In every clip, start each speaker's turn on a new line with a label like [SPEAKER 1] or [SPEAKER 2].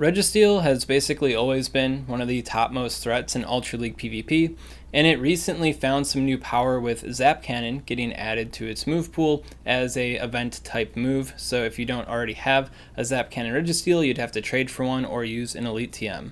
[SPEAKER 1] Registeel has basically always been one of the topmost threats in Ultra League PvP, and it recently found some new power with Zap Cannon getting added to its move pool as a event type move. So if you don't already have a Zap Cannon Registeel, you'd have to trade for one or use an Elite TM.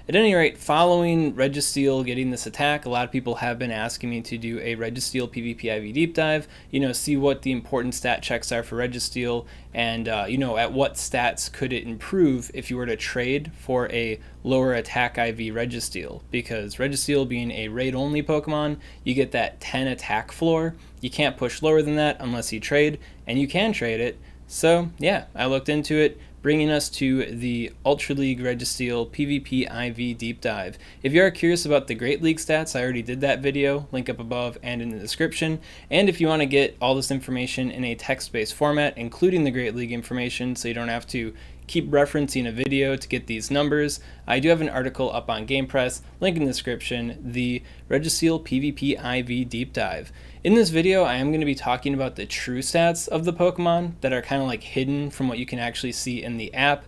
[SPEAKER 1] At any rate, following Registeel getting this attack, a lot of people have been asking me to do a Registeel PvP IV deep dive, see what the important stat checks are for Registeel, and at what stats could it improve if you were to trade for a lower attack IV Registeel, because Registeel being a raid-only Pokemon, you get that 10 attack floor. You can't push lower than that unless you trade, and you can trade it. So yeah, I looked into it, bringing us to the Ultra League Registeel PvP IV deep dive. If you are curious about the Great League stats, I already did that video, link up above and in the description. And if you want to get all this information in a text-based format, including the Great League information, so you don't have to keep referencing a video to get these numbers, I do have an article up on GamePress, link in the description, the Registeel PvP IV deep dive. In this video, I am going to be talking about the true stats of the Pokemon that are kind of like hidden from what you can actually see in the app.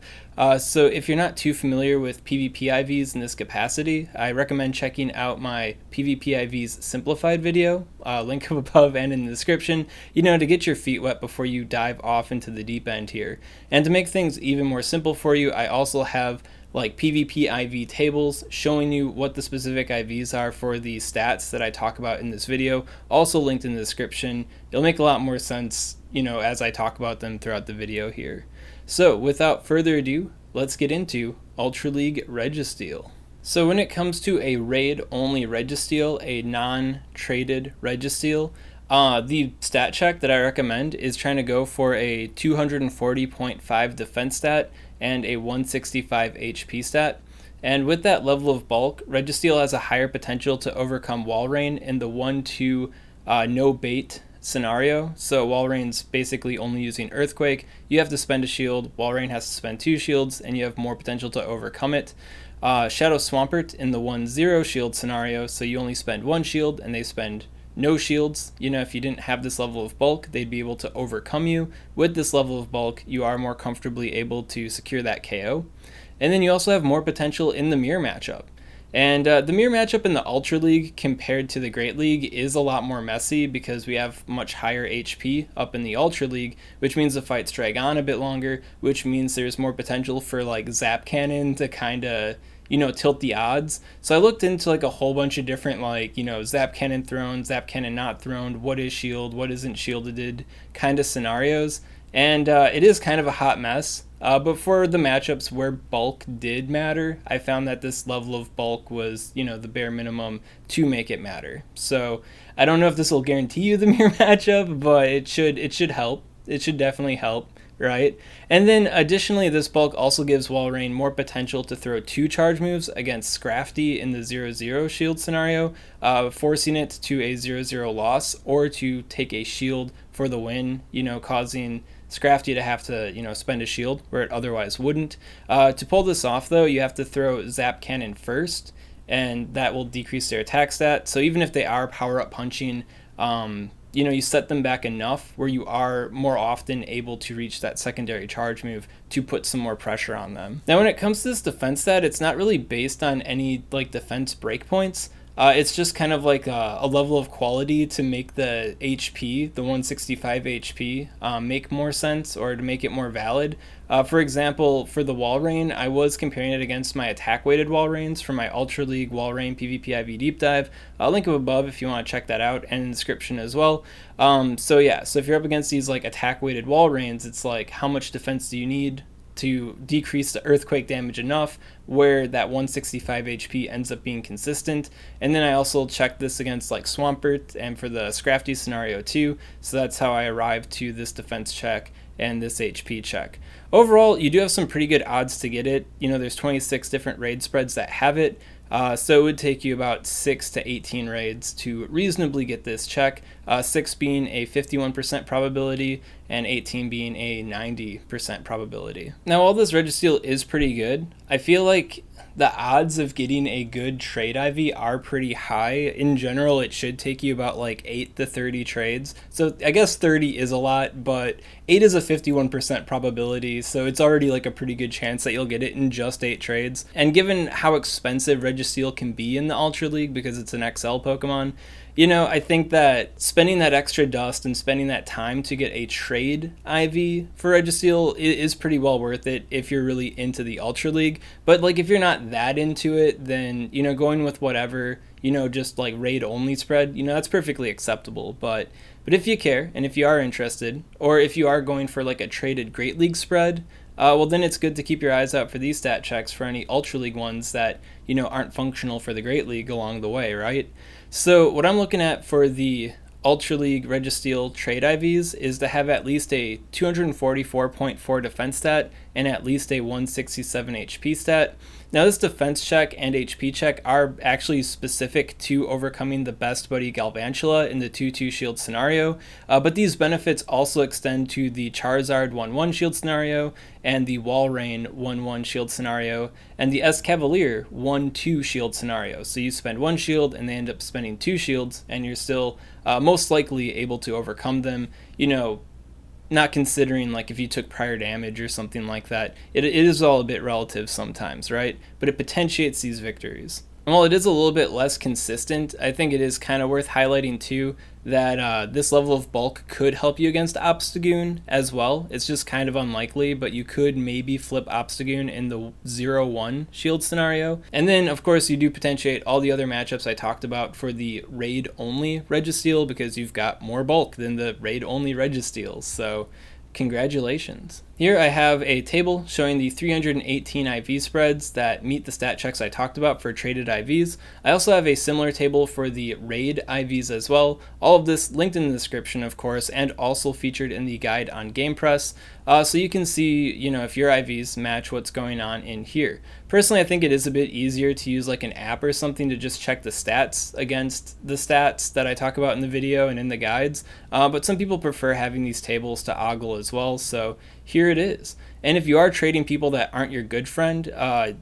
[SPEAKER 1] So if you're not too familiar with PvP IVs in this capacity, I recommend checking out my PvP IVs simplified video, link up above and in the description, to get your feet wet before you dive off into the deep end here. And to make things even more simple for you, I also have like PvP IV tables showing you what the specific IVs are for the stats that I talk about in this video, also linked in the description. It'll make a lot more sense, as I talk about them throughout the video here. So without further ado, let's get into Ultra League Registeel. So when it comes to a raid-only Registeel, a non-traded Registeel, the stat check that I recommend is trying to go for a 240.5 defense stat and a 165 HP stat. And with that level of bulk, Registeel has a higher potential to overcome Walrein in the 1-2 no bait scenario. So Walrein's basically only using Earthquake. You have to spend a shield, Walrein has to spend 2 shields, and you have more potential to overcome it. Shadow Swampert in the 1-0 shield scenario, so you only spend 1 shield and they spend no shields. If you didn't have this level of bulk, they'd be able to overcome you. With this level of bulk, you are more comfortably able to secure that KO. And then you also have more potential in the mirror matchup. And the mirror matchup in the Ultra League compared to the Great League is a lot more messy because we have much higher HP up in the Ultra League, which means the fights drag on a bit longer, which means there's more potential for like Zap Cannon to kind of tilt the odds. So I looked into like a whole bunch of different Zap Cannon thrown, Zap Cannon not thrown, what is shield, what isn't shielded kind of scenarios. And it is kind of a hot mess. But for the matchups where bulk did matter, I found that this level of bulk was, the bare minimum to make it matter. So I don't know if this will guarantee you the mirror matchup, but it should help. It should definitely help. Right? And then additionally, this bulk also gives Walrein more potential to throw 2 charge moves against Scrafty in the 0-0 shield scenario, forcing it to a 0-0 loss, or to take a shield for the win, causing Scrafty to have to, spend a shield where it otherwise wouldn't. To pull this off, though, you have to throw Zap Cannon first, and that will decrease their attack stat. So even if they are power-up punching, you set them back enough where you are more often able to reach that secondary charge move to put some more pressure on them. Now, when it comes to this defense stat, it's not really based on any defense breakpoints. It's just kind of like a level of quality to make the HP, the 165 HP, make more sense or to make it more valid. For example, for the Walrein, I was comparing it against my attack-weighted Walreins for my Ultra League Walrein PvP IV deep dive. I'll link up above if you want to check that out, and in the description as well. So if you're up against these attack-weighted Walreins, it's like how much defense do you need to decrease the earthquake damage enough where that 165 HP ends up being consistent. And then I also checked this against Swampert and for the Scrafty scenario too, so that's how I arrived to this defense check and this HP check. Overall, you do have some pretty good odds to get it. There's 26 different raid spreads that have it. So it would take you about 6 to 18 raids to reasonably get this check, 6 being a 51% probability and 18 being a 90% probability. Now, while this Registeel is pretty good, I feel like the odds of getting a good trade IV are pretty high. In general, it should take you about like 8 to 30 trades. So I guess 30 is a lot, but 8 is a 51% probability, so it's already like a pretty good chance that you'll get it in just 8 trades. And given how expensive Registeel can be in the Ultra League because it's an XL Pokemon, I think that spending that extra dust and spending that time to get a trade IV for Registeel is pretty well worth it if you're really into the Ultra League. But like if you're not that into it, then going with whatever, just like raid only spread, that's perfectly acceptable. But if you care and if you are interested, or if you are going for like a traded Great League spread, well then it's good to keep your eyes out for these stat checks for any Ultra League ones that aren't functional for the Great League along the way, right? So what I'm looking at for the Ultra League Registeel trade IVs is to have at least a 244.4 defense stat and at least a 167 HP stat. Now this defense check and HP check are actually specific to overcoming the Best Buddy Galvantula in the 2-2 shield scenario, but these benefits also extend to the Charizard 1-1 shield scenario and the Walrein 1-1 shield scenario and the Escavalier 1-2 shield scenario. So you spend 1 shield and they end up spending 2 shields and you're still most likely able to overcome them, not considering like if you took prior damage or something like that. It is all a bit relative sometimes, right? But it potentiates these victories. And while it is a little bit less consistent, I think it is kind of worth highlighting too that this level of bulk could help you against Obstagoon as well. It's just kind of unlikely, but you could maybe flip Obstagoon in the 0-1 shield scenario. And then of course you do potentiate all the other matchups I talked about for the raid only Registeel because you've got more bulk than the raid only Registeel. So congratulations. Here I have a table showing the 318 IV spreads that meet the stat checks I talked about for traded IVs. I also have a similar table for the raid IVs as well. All of this linked in the description, of course, and also featured in the guide on GamePress. So you can see, if your IVs match what's going on in here. Personally, I think it is a bit easier to use like an app or something to just check the stats against the stats that I talk about in the video and in the guides. But some people prefer having these tables to ogle as well. So here it is. And if you are trading people that aren't your good friend,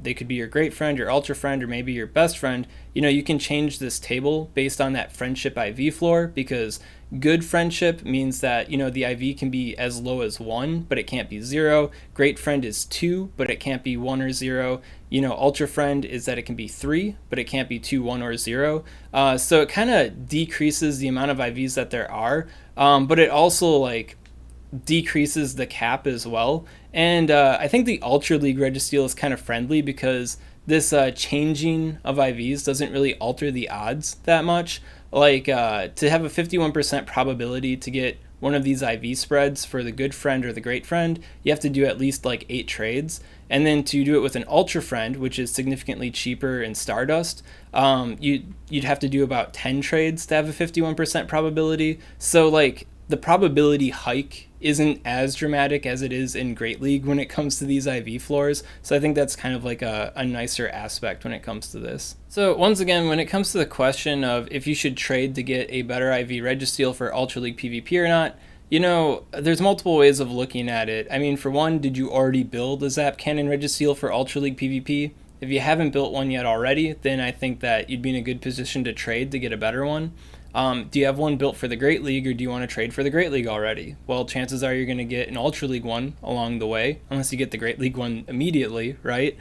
[SPEAKER 1] they could be your great friend, your ultra friend, or maybe your best friend, you can change this table based on that friendship IV floor, because good friendship means that, the IV can be as low as 1, but it can't be 0. Great friend is 2, but it can't be 1 or 0. Ultra friend is that it can be 3, but it can't be 2, 1, or 0. So it kind of decreases the amount of IVs that there are, but it also decreases the cap as well. And I think the Ultra League Registeel is kind of friendly because this changing of IVs doesn't really alter the odds that much. To have a 51% probability to get one of these IV spreads for the good friend or the great friend, you have to do at least 8 trades. And then to do it with an ultra friend, which is significantly cheaper in Stardust, you'd have to do about 10 trades to have a 51% probability. So the probability hike isn't as dramatic as it is in Great League when it comes to these IV floors. So I think that's kind of a nicer aspect when it comes to this. So once again, when it comes to the question of if you should trade to get a better IV Registeel for Ultra League PvP or not, there's multiple ways of looking at it. I mean, for one, did you already build a Zap Cannon Registeel for Ultra League PvP? If you haven't built one yet already, then I think that you'd be in a good position to trade to get a better one. Do you have one built for the Great League, or do you want to trade for the Great League already? Well, chances are you're going to get an Ultra League one along the way, unless you get the Great League one immediately, right?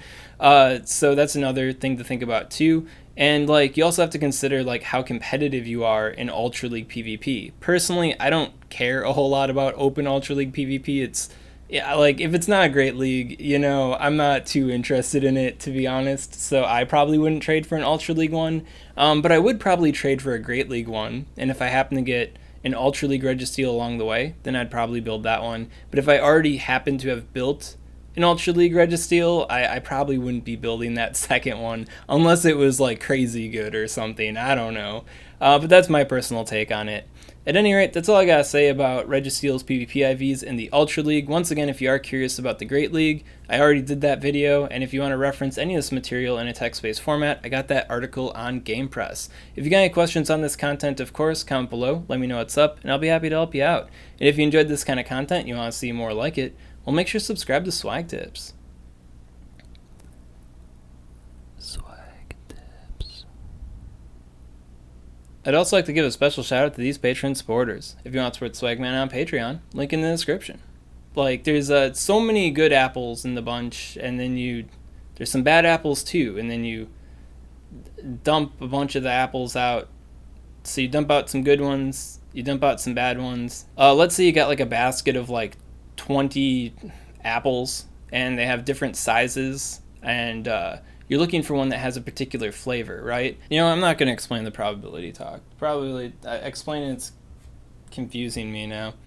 [SPEAKER 1] So that's another thing to think about too. And you also have to consider how competitive you are in Ultra League PvP. Personally, I don't care a whole lot about open Ultra League PvP. If it's not a Great League, I'm not too interested in it, to be honest. So I probably wouldn't trade for an Ultra League one, but I would probably trade for a Great League one. And if I happen to get an Ultra League Registeel along the way, then I'd probably build that one. But if I already happen to have built an Ultra League Registeel, I probably wouldn't be building that second one unless it was crazy good or something. I don't know. But that's my personal take on it. At any rate, that's all I gotta say about Registeel's PvP IVs in the Ultra League. Once again, if you are curious about the Great League, I already did that video, and if you want to reference any of this material in a text-based format, I got that article on GamePress. If you got any questions on this content, of course, comment below, let me know what's up, and I'll be happy to help you out. And if you enjoyed this kind of content and you want to see more like it, well, make sure to subscribe to SwagTips.
[SPEAKER 2] SwagTips.
[SPEAKER 1] I'd also like to give a special shout out to these Patreon supporters. If you want to support Swagman on Patreon, link in the description. Like, there's so many good apples in the bunch, and then there's some bad apples too, and then you dump a bunch of the apples out. So you dump out some good ones, you dump out some bad ones. Let's say you got like a basket of like 20 apples, and they have different sizes, and you're looking for one that has a particular flavor, right? I'm not going to explain the probability talk. Probably explaining it's confusing me now.